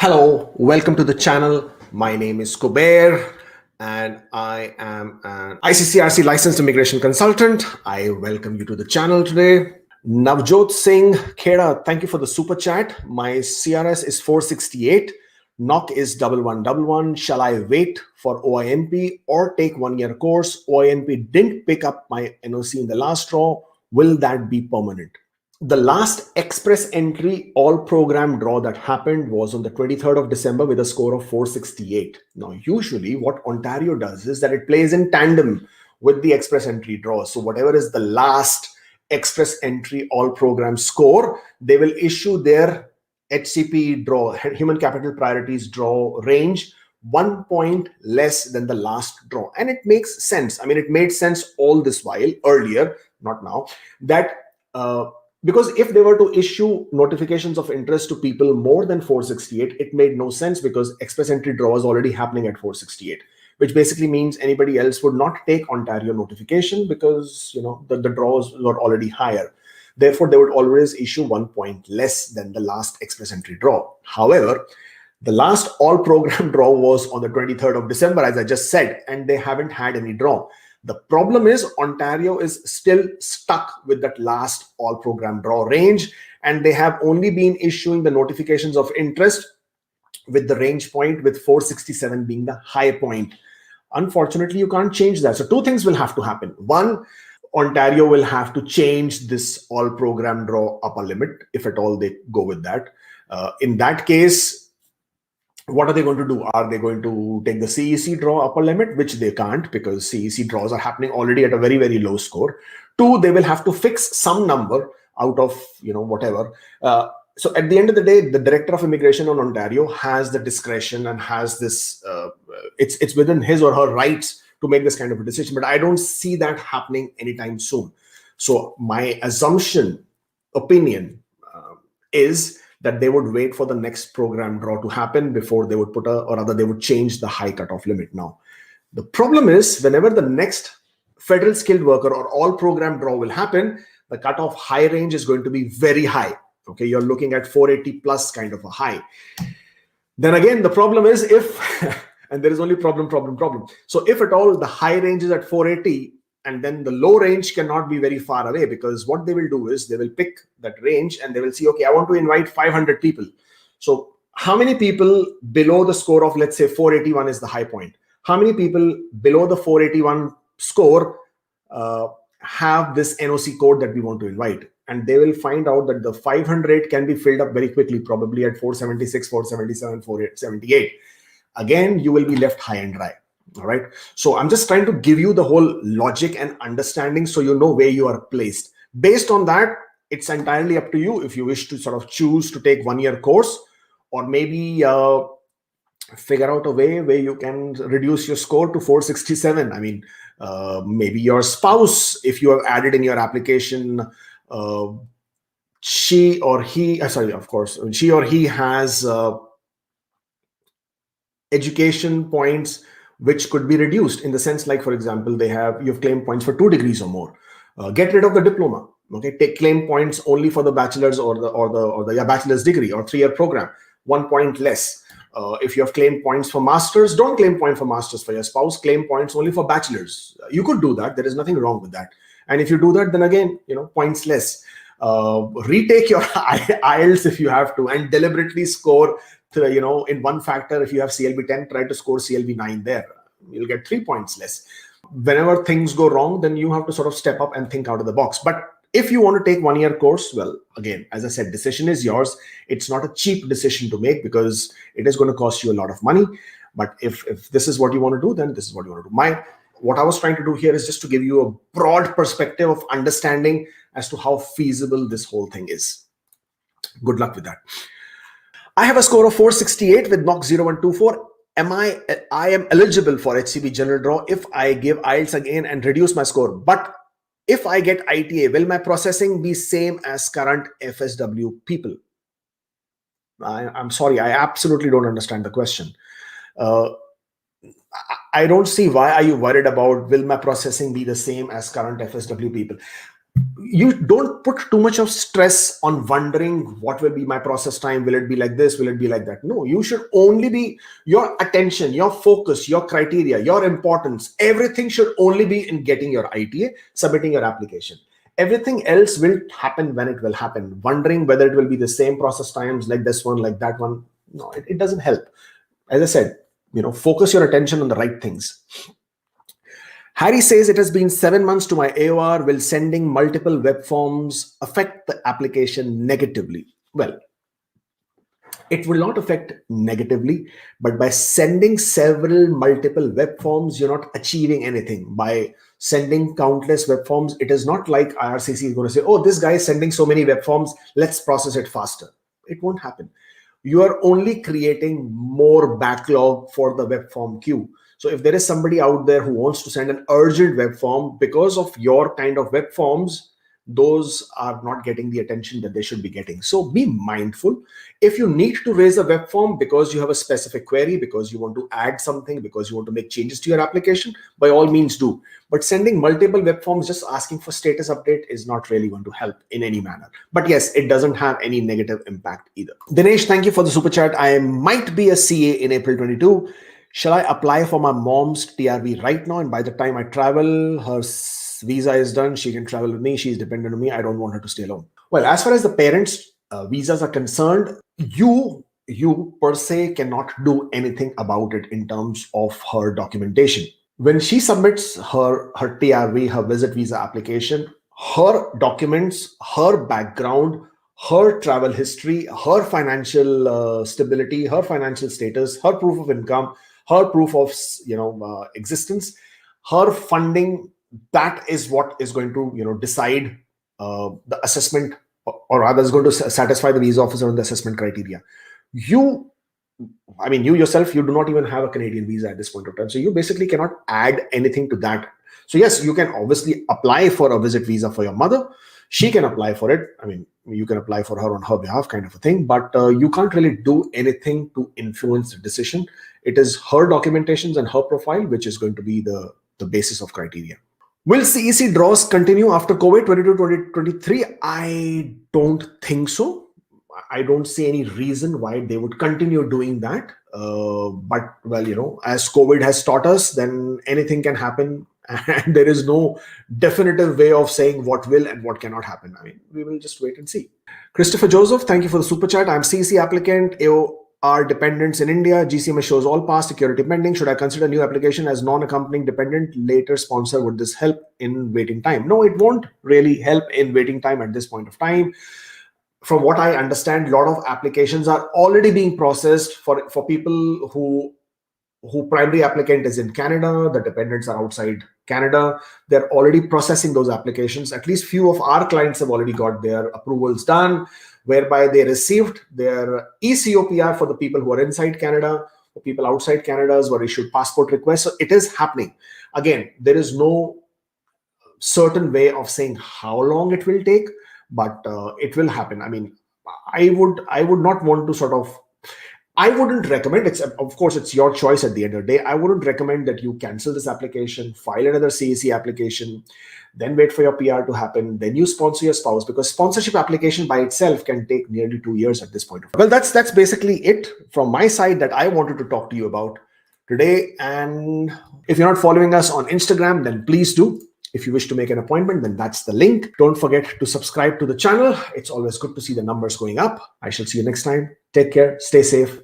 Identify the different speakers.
Speaker 1: Hello, welcome to the channel. My name is Kubeir and I am an ICCRC licensed immigration consultant. I welcome you to the channel today. Navjot Singh Kheda, thank you for the super chat. My CRS is 468. NOC is 1111. Shall I wait for OIMP or take 1 year course? OIMP didn't pick up my NOC in the last draw. Will that be permanent? The last express entry all program draw that happened was on the 23rd of December with a score of 468. Now, usually what Ontario does is that it plays in tandem with the express entry draw. So whatever is the last express entry all program score, they will issue their HCP draw, human capital priorities draw range 1 point less than the last draw. And it makes sense. I mean, it made sense all this while earlier, not now, that because if they were to issue notifications of interest to people more than 468, it made no sense because express entry draw is already happening at 468, which basically means anybody else would not take Ontario notification because the draws were already higher. Therefore, they would always issue 1 point less than the last express entry draw. However, the last all program draw was on the 23rd of December, as I just said, and they haven't had any draw. The problem is Ontario is still stuck with that last all program draw range, and they have only been issuing the notifications of interest with the range point, with 467 being the high point. Unfortunately, you can't change that. So two things will have to happen. One, Ontario will have to change this all program draw upper limit, if at all they go with that. In that case, what are they going to do? Are they going to take the CEC draw upper limit, which they can't because CEC draws are happening already at a very, very low score. Two, they will have to fix some number out of, whatever. So at the end of the day, the Director of Immigration on Ontario has the discretion and has this, it's within his or her rights to make this kind of a decision. But I don't see that happening anytime soon. So my opinion is that they would wait for the next program draw to happen before they would they would change the high cutoff limit now. The problem is whenever the next federal skilled worker or all program draw will happen, the cutoff high range is going to be very high. Okay, you're looking at 480 plus kind of a high. Then again, the problem is and there is only problem. So if at all the high range is at 480, and then the low range cannot be very far away, because what they will do is they will pick that range and they will see, okay, I want to invite 500 people. So how many people below the score of, let's say 481 is the high point? How many people below the 481 score have this NOC code that we want to invite? And they will find out that the 500 can be filled up very quickly, probably at 476, 477, 478. Again, you will be left high and dry. All right. So I'm just trying to give you the whole logic and understanding so you know where you are placed. Based on that, it's entirely up to you if you wish to sort of choose to take 1 year course, or maybe figure out a way where you can reduce your score to 467. I mean, maybe your spouse, if you have added in your application, she or he has education points which could be reduced, in the sense, like, for example, you've claimed points for 2 degrees or more. Get rid of the diploma. Okay, take claim points only for the bachelor's or the bachelor's degree or 3 year program, 1 point less. If you have claimed points for masters, don't claim point for masters for your spouse. Claim points only for bachelors. You could do that. There is nothing wrong with that. And if you do that, then again, points less. Retake your IELTS if you have to, and deliberately score in one factor. If you have CLB 10, try to score CLB 9 there. You'll get 3 points less. Whenever things go wrong, then you have to sort of step up and think out of the box. But if you want to take 1 year course, well, again, as I said, decision is yours. It's not a cheap decision to make because it is going to cost you a lot of money. But if this is what you want to do, then this is what you want to do. What I was trying to do here is just to give you a broad perspective of understanding as to how feasible this whole thing is. Good luck with that. I have a score of 468 with NOC 0124. I am eligible for HCB general draw if I give IELTS again and reduce my score. But if I get ITA, will my processing be same as current FSW people? I'm sorry, I absolutely don't understand the question. Uh, I don't see why are you worried about will my processing be the same as current FSW people. You don't put too much of stress on wondering what will be my process time. Will it be like this? Will it be like that? No, you should only be your attention, your focus, your criteria, your importance. Everything should only be in getting your ITA, submitting your application. Everything else will happen when it will happen. Wondering whether it will be the same process times like this one, like that one. No, it doesn't help. As I said, focus your attention on the right things. Harry says it has been 7 months to my AOR. Will sending multiple web forms affect the application negatively? Well, it will not affect negatively, but by sending several multiple web forms, you're not achieving anything. By sending countless web forms, it is not like IRCC is going to say, oh, this guy is sending so many web forms, let's process it faster. It won't happen. You are only creating more backlog for the web form queue. So if there is somebody out there who wants to send an urgent web form, because of your kind of web forms, those are not getting the attention that they should be getting. So be mindful. If you need to raise a web form because you have a specific query, because you want to add something, because you want to make changes to your application, by all means do. But sending multiple web forms just asking for status update is not really going to help in any manner. But yes, it doesn't have any negative impact either. Dinesh, thank you for the super chat. I might be a CA in April 22. Shall I apply for my mom's TRV right now? And by the time I travel, her visa is done. She can travel with me. She's dependent on me. I don't want her to stay alone. Well, as far as the parents' visas are concerned, you per se cannot do anything about it in terms of her documentation. When she submits her TRV, her visit visa application, her documents, her background, her travel history, her financial stability, her financial status, her proof of income, her proof of existence, her funding, that is what is going to decide the assessment, or rather is going to satisfy the visa officer on the assessment criteria. You yourself, you do not even have a Canadian visa at this point of time, so you basically cannot add anything to that. So yes, you can obviously apply for a visit visa for your mother. She can apply for it. You can apply for her on her behalf, kind of a thing, but you can't really do anything to influence the decision. It is her documentations and her profile which is going to be the basis of criteria. Will CEC draws continue after COVID 22-2023? I don't think so. I don't see any reason why they would continue doing that. But, well, as COVID has taught us, then anything can happen. And there is no definitive way of saying what will and what cannot happen. We will just wait and see. Christopher Joseph, thank you for the super chat. I'm CEC applicant, AOR dependents in India. GCMS shows all passed, security pending. Should I consider new application as non-accompanying dependent, later sponsor? Would this help in waiting time? No, it won't really help in waiting time at this point of time. From what I understand, a lot of applications are already being processed for people who primary applicant is in Canada, the dependents are outside Canada. They're already processing those applications. At least few of our clients have already got their approvals done, whereby they received their ECOPR for the people who are inside Canada. For people outside Canada were issued passport requests. So it is happening. Again, there is no certain way of saying how long it will take, but it will happen. I would not want to I wouldn't recommend, of course, it's your choice at the end of the day. I wouldn't recommend that you cancel this application, file another CEC application, then wait for your PR to happen, then you sponsor your spouse, because sponsorship application by itself can take nearly 2 years at this point. Well, that's basically it from my side that I wanted to talk to you about today. And if you're not following us on Instagram, then please do. If you wish to make an appointment, then that's the link. Don't forget to subscribe to the channel. It's always good to see the numbers going up. I shall see you next time. Take care, stay safe.